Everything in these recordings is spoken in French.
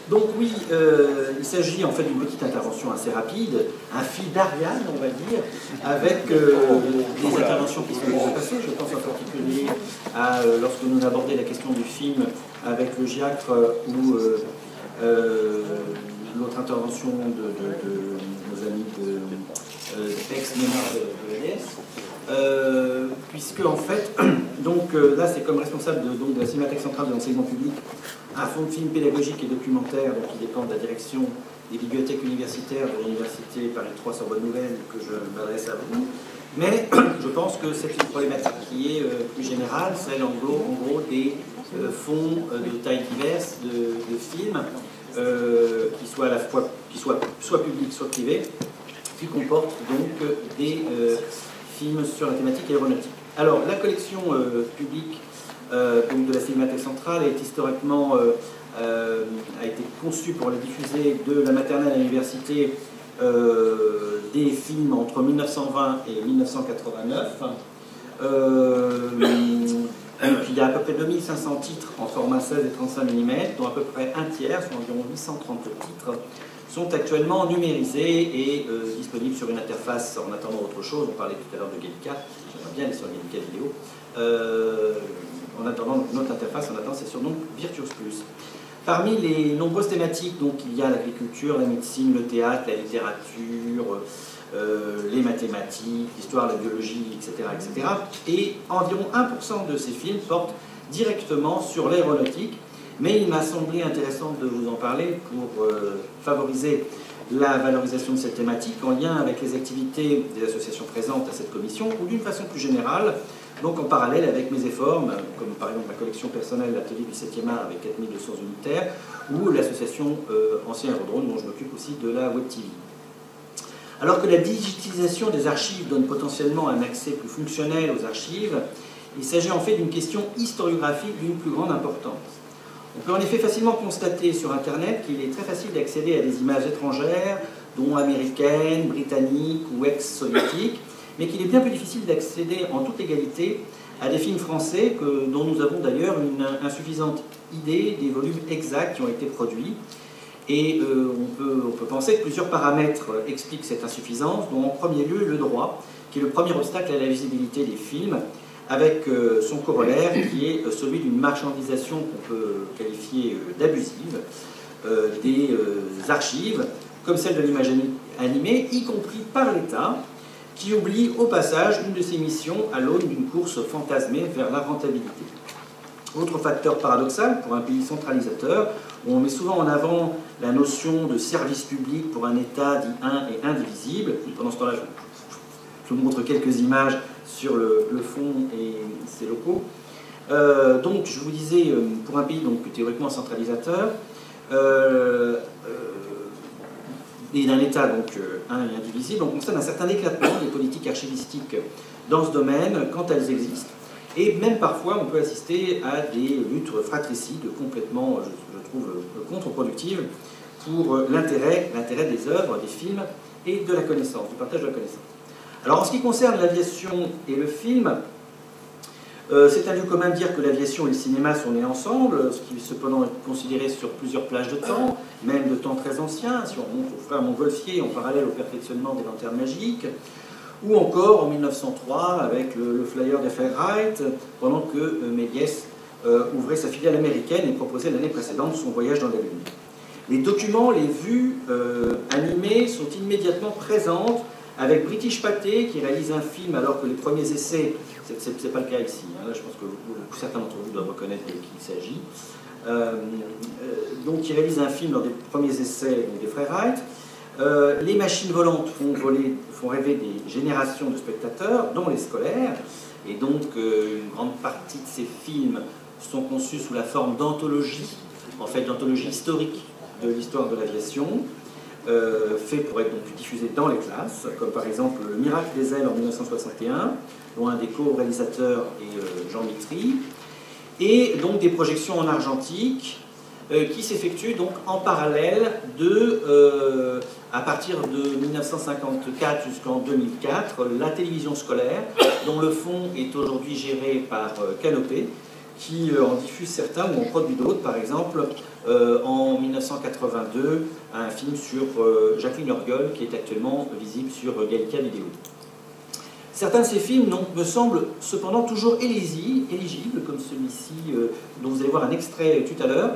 Donc oui, il s'agit en fait d'une petite intervention assez rapide, un fil d'Ariane, on va dire, avec des interventions qui sont déjà passées. Je pense en particulier à lorsque nous abordons la question du film avec le Giacre ou l'autre intervention de nos amis ex-mémoire de l'EDS. Puisque en fait, donc là c'est comme responsable de la Cinémathèque centrale de l'enseignement public, un fonds de films pédagogiques et documentaires qui dépend de la direction des bibliothèques universitaires de l'Université Paris 3 Sorbonne Nouvelle, que je m'adresse à vous. Mais je pense que c'est une problématique qui est plus générale, celle en gros des fonds de taille diverse de films, qui soient à la fois soit publics, soit privés, qui comportent donc des films sur la thématique aéronautique. Alors, la collection publique donc de la Cinémathèque centrale est historiquement a été conçue pour la diffuser de la maternelle à l'université des films entre 1920 et 1989. Puis il y a à peu près 2500 titres en format 16 et 35 mm, dont à peu près un tiers, soit environ 830 titres, sont actuellement numérisés et disponibles sur une interface en attendant autre chose. On parlait tout à l'heure de Gallica, j'aimerais bien aller sur Gallica vidéo. En attendant notre interface, c'est sur donc Virtuos Plus. Parmi les nombreuses thématiques, donc il y a l'agriculture, la médecine, le théâtre, la littérature, les mathématiques, l'histoire, la biologie, etc., etc. Et environ 1% de ces films portent directement sur l'aéronautique. Mais il m'a semblé intéressant de vous en parler pour favoriser la valorisation de cette thématique en lien avec les activités des associations présentes à cette commission ou d'une façon plus générale, donc en parallèle avec mes efforts, comme par exemple ma collection personnelle, l'atelier du 7e art avec 4200 unitaires, ou l'association Ancien Aérodrome dont je m'occupe aussi de la Web TV. Alors que la digitalisation des archives donne potentiellement un accès plus fonctionnel aux archives, il s'agit en fait d'une question historiographique d'une plus grande importance. On peut en effet facilement constater sur Internet qu'il est très facile d'accéder à des images étrangères, dont américaines, britanniques ou ex-soviétiques, mais qu'il est bien plus difficile d'accéder en toute égalité à des films français dont nous avons d'ailleurs une insuffisante idée des volumes exacts qui ont été produits. Et on peut penser que plusieurs paramètres expliquent cette insuffisance, dont en premier lieu le droit, qui est le premier obstacle à la visibilité des films, avec son corollaire qui est celui d'une marchandisation qu'on peut qualifier d'abusive des archives, comme celle de l'image animée, y compris par l'État, qui oublie au passage une de ses missions à l'aune d'une course fantasmée vers la rentabilité. Autre facteur paradoxal pour un pays centralisateur, où on met souvent en avant la notion de service public pour un État dit un et indivisible. Pendant ce temps-là, je vous montre quelques images sur le fond et ses locaux. Donc, je vous disais, pour un pays donc, théoriquement centralisateur, et d'un État donc un et indivisible, on constate un certain éclatement des politiques archivistiques dans ce domaine quand elles existent. Et même parfois, on peut assister à des luttes fratricides complètement, je trouve, contre-productives pour l'intérêt des œuvres, des films et de la connaissance, du partage de la connaissance. Alors, en ce qui concerne l'aviation et le film, c'est un lieu commun de dire que l'aviation et le cinéma sont nés ensemble, ce qui cependant est considéré sur plusieurs plages de temps, même de temps très anciens, si on monte au frère Montgolfier en parallèle au perfectionnement des lanternes magiques, ou encore en 1903 avec le flyer de Fairlight, pendant que Méliès ouvrait sa filiale américaine et proposait l'année précédente son voyage dans la Lune. Les documents, les vues animées sont immédiatement présentes avec British Pathé qui réalise un film alors que les premiers essais, c'est pas le cas ici, hein, là je pense que certains d'entre vous doivent reconnaître de qui il s'agit, donc qui réalise un film dans des premiers essais des frères Wright. Les machines volantes font rêver des générations de spectateurs, dont les scolaires, et donc une grande partie de ces films sont conçus sous la forme d'anthologie, en fait d'anthologie historique de l'histoire de l'aviation, fait pour être donc diffusé dans les classes, comme par exemple Le Miracle des ailes en 1961, dont un des co-réalisateurs est Jean Mitry, et donc des projections en argentique qui s'effectuent donc en parallèle à partir de 1954 jusqu'en 2004, la télévision scolaire, dont le fonds est aujourd'hui géré par Canopé, qui en diffuse certains ou en produit d'autres. Par exemple, en 1982, un film sur Jacqueline Lorgueul, qui est actuellement visible sur Gallica Vidéo. Certains de ces films me semblent cependant toujours éligibles, comme celui-ci, dont vous allez voir un extrait tout à l'heure,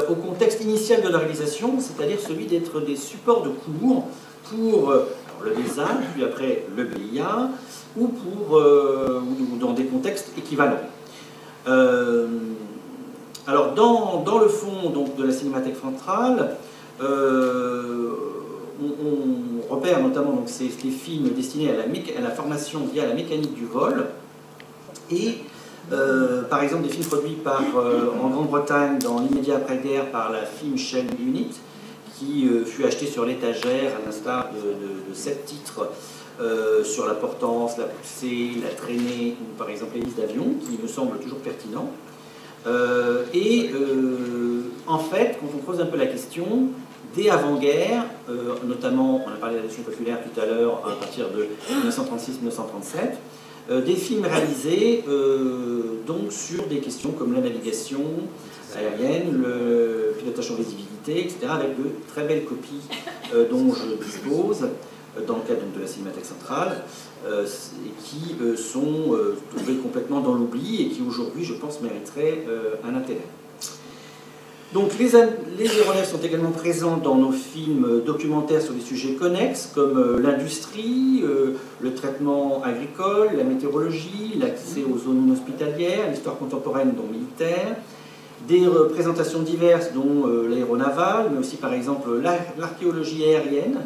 au contexte initial de la réalisation, c'est-à-dire celui d'être des supports de cours pour le BESA, puis après le BIA, ou dans des contextes équivalents. Alors, dans le fond donc, de la Cinémathèque centrale, on repère notamment donc, ces films destinés à la formation via la mécanique du vol, et par exemple des films produits en Grande-Bretagne dans l'immédiat après-guerre par la Film Chain Unit, qui fut acheté sur l'étagère à l'instar de 7 titres sur la portance, la poussée, la traînée, ou par exemple l'hélice d'avion, qui me semble toujours pertinent. En fait, quand on creuse un peu la question, dès avant-guerre, notamment, on a parlé de la notion populaire tout à l'heure, à partir de 1936-1937, des films réalisés donc sur des questions comme la navigation aérienne, le pilotage en visibilité, etc., avec de très belles copies dont je dispose dans le cadre donc, de la Cinémathèque centrale, et qui sont tombés complètement dans l'oubli et qui aujourd'hui, je pense, mériteraient un intérêt. Donc les aéronefs sont également présents dans nos films documentaires sur des sujets connexes comme l'industrie, le traitement agricole, la météorologie, l'accès aux zones inhospitalières, l'histoire contemporaine dont militaire, des représentations diverses dont l'aéronaval, mais aussi par exemple l'archéologie aérienne,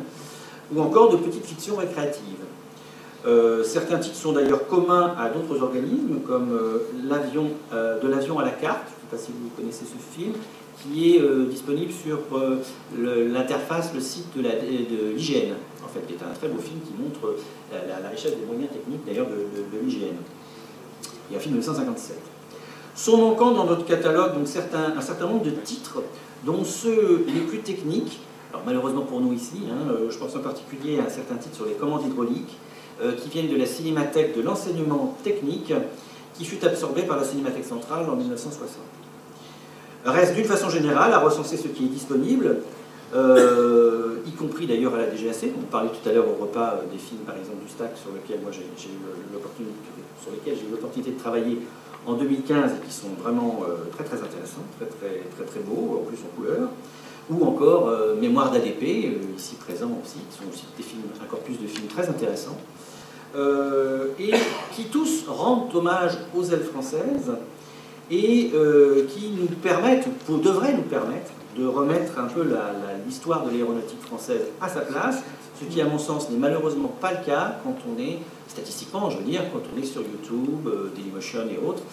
ou encore de petites fictions récréatives. Certains titres sont d'ailleurs communs à d'autres organismes, comme De l'avion à la carte, je ne sais pas si vous connaissez ce film, qui est disponible sur l'interface, le site de l'IGN, en fait, qui est un très beau film qui montre la richesse des moyens techniques d'ailleurs de l'IGN. Il y a un film de 1957. Sont manquants dans notre catalogue donc, un certain nombre de titres, dont ceux les plus techniques. Alors malheureusement pour nous ici, je pense en particulier à un certain titre sur les commandes hydrauliques, qui viennent de la Cinémathèque de l'enseignement technique, qui fut absorbée par la Cinémathèque centrale en 1960. Reste d'une façon générale à recenser ce qui est disponible, y compris d'ailleurs à la DGAC. On parlait tout à l'heure au repas des films par exemple du STAC sur lesquels moi j'ai eu l'opportunité de travailler en 2015 et qui sont vraiment très très intéressants, très beaux, en plus en couleur. Ou encore Mémoire d'ADP, ici présent aussi, qui sont aussi des films, un corpus de films très intéressants, et qui tous rendent hommage aux ailes françaises et qui devraient nous permettre de remettre un peu l'histoire de l'aéronautique française à sa place, ce qui à mon sens n'est malheureusement pas le cas quand on est, statistiquement je veux dire, quand on est sur YouTube, Dailymotion et autres,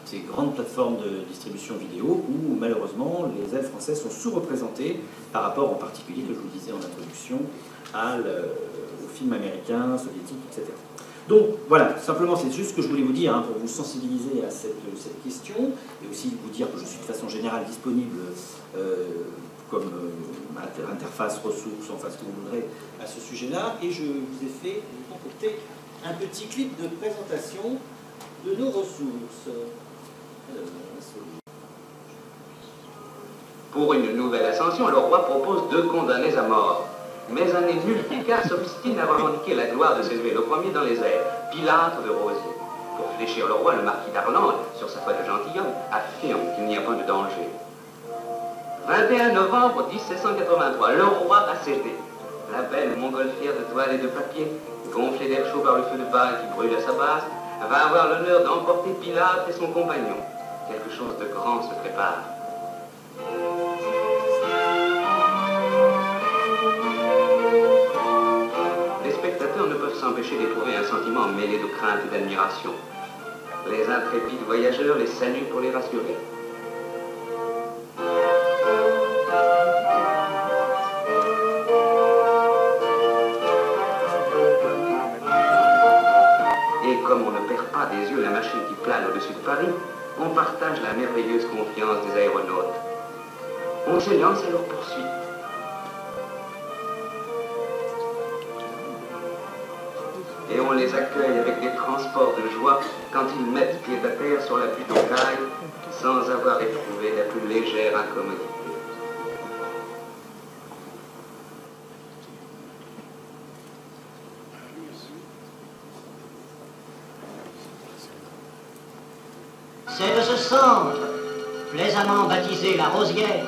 ces grandes plateformes de distribution vidéo où malheureusement les ailes françaises sont sous-représentées par rapport en particulier, que je vous disais en introduction, aux films américains, soviétiques, etc. Donc voilà, simplement c'est juste ce que je voulais vous dire pour vous sensibiliser à cette question et aussi vous dire que je suis de façon générale disponible comme interface, ressources, enfin ce que vous voudrez à ce sujet-là, et je vous ai fait concocter un petit clip de présentation de nos ressources. Pour une nouvelle ascension, le roi propose 2 condamnés à mort. Mais un émulticard s'obstine à revendiquer la gloire de s'élever le premier dans les airs, Pilâtre de Rosiers. Pour fléchir le roi, le marquis d'Arlande, sur sa foi de gentilhomme, affirme qu'il n'y a point de danger. 21 novembre 1783, le roi a cédé. La belle montgolfière de toile et de papier, gonflée d'air chaud par le feu de paille qui brûle à sa base, va avoir l'honneur d'emporter Pilâtre et son compagnon. Quelque chose de grand se prépare. Les spectateurs ne peuvent s'empêcher d'éprouver un sentiment mêlé de crainte et d'admiration. Les intrépides voyageurs les saluent pour les rassurer. Et comme on ne perd pas des yeux la machine qui plane au-dessus de Paris, on partage la merveilleuse confiance des aéronautes. On s'élance à leur poursuite. et on les accueille avec des transports de joie quand ils mettent pied à terre sur la butte aux cailles sans avoir éprouvé la plus légère incommodité. C'est de ce centre, plaisamment baptisé la Rosière,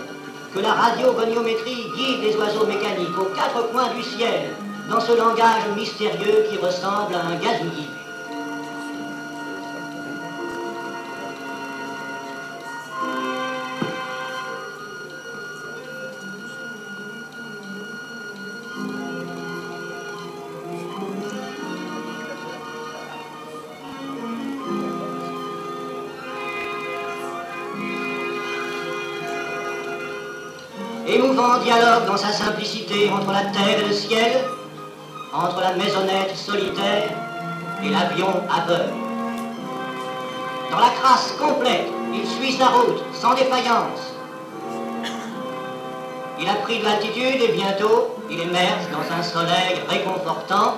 que la radiogoniométrie guide les oiseaux mécaniques aux quatre coins du ciel, dans ce langage mystérieux qui ressemble à un gazouillis. Émouvant dialogue dans sa simplicité entre la terre et le ciel, entre la maisonnette solitaire et l'avion aveugle. Dans la crasse complète, il suit sa route sans défaillance. Il a pris de l'altitude et bientôt il émerge dans un soleil réconfortant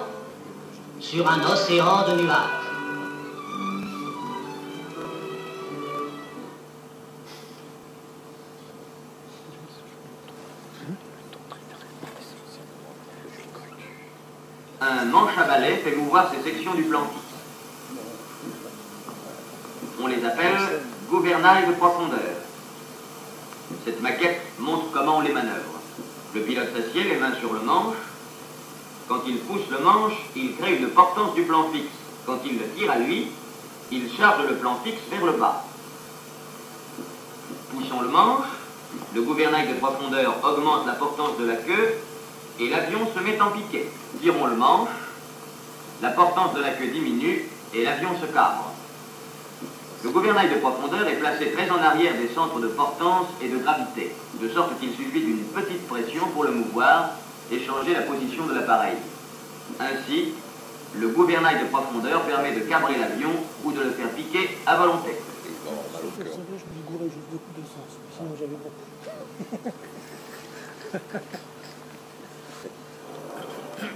sur un océan de nuages. Un manche à balai fait mouvoir ces sections du plan fixe. On les appelle gouvernail de profondeur. Cette maquette montre comment on les manœuvre. Le pilote s'assied, les mains sur le manche. Quand il pousse le manche, il crée une portance du plan fixe. Quand il le tire à lui, il charge le plan fixe vers le bas. Poussons le manche, le gouvernail de profondeur augmente la portance de la queue et l'avion se met en piqué. Tirons le manche, la portance de la queue diminue et l'avion se cabre. Le gouvernail de profondeur est placé très en arrière des centres de portance et de gravité, de sorte qu'il suffit d'une petite pression pour le mouvoir et changer la position de l'appareil. Ainsi, le gouvernail de profondeur permet de cabrer l'avion ou de le faire piquer à volonté.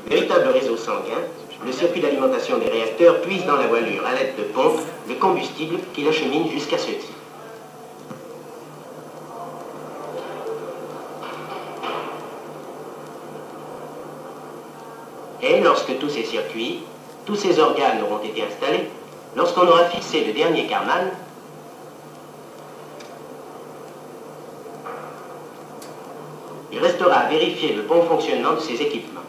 Véritable réseau sanguin, le circuit d'alimentation des réacteurs puise dans la voilure à l'aide de pompes le combustible qui l'achemine jusqu'à ce titre. Et lorsque tous ces circuits, tous ces organes auront été installés, lorsqu'on aura fixé le dernier Karman, il restera à vérifier le bon fonctionnement de ces équipements.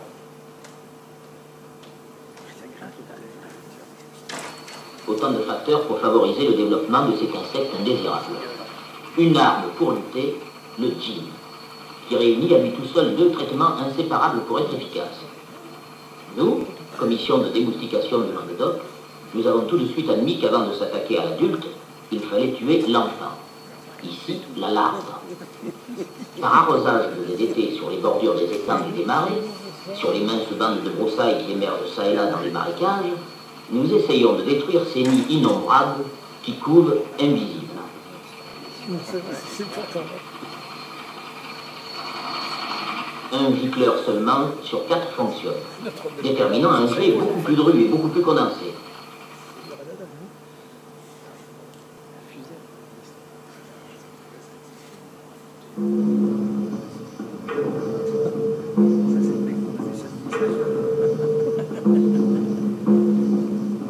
Autant de facteurs pour favoriser le développement de cet insecte indésirable. Une arme pour lutter, le gene, qui réunit à lui tout seul deux traitements inséparables pour être efficace. Nous, commission de démoustication du Languedoc, nous avons tout de suite admis qu'avant de s'attaquer à l'adulte, il fallait tuer l'enfant. Ici, la larve. Par arrosage de DDT sur les bordures des étangs et des marais, sur les minces bandes de broussailles qui émergent ça et là dans les marécages, nous essayons de détruire ces nids innombrables qui couvent invisibles. Un gicleur seulement sur 4 fonctionne, déterminant un jet beaucoup plus dru et beaucoup plus condensé.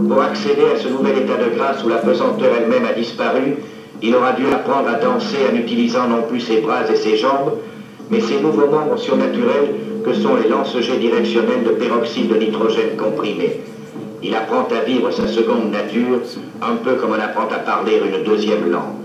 Pour accéder à ce nouvel état de grâce où la pesanteur elle-même a disparu, il aura dû apprendre à danser en n'utilisant non plus ses bras et ses jambes, mais ces nouveaux membres surnaturels que sont les lance-jets directionnels de peroxyde de nitrogène comprimé. Il apprend à vivre sa seconde nature, un peu comme on apprend à parler une deuxième langue.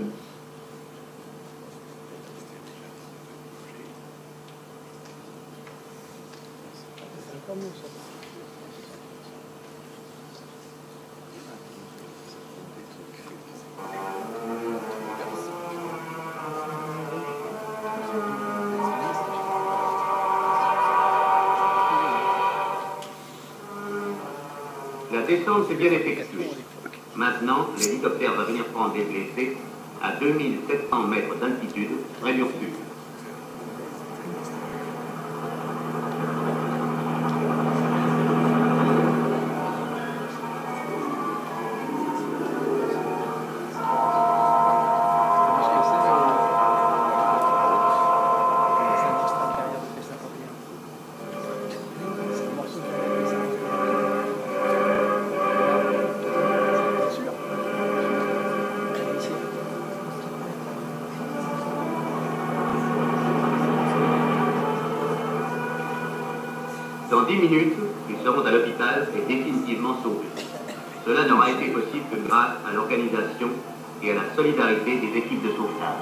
La descente s'est bien effectuée. Maintenant, l'hélicoptère va venir prendre des blessés à 2700 mètres d'altitude, près d'Ursule. Dans 10 minutes, ils seront à l'hôpital et définitivement sauvés. Cela n'aura été possible que grâce à l'organisation et à la solidarité des équipes de sauvetage.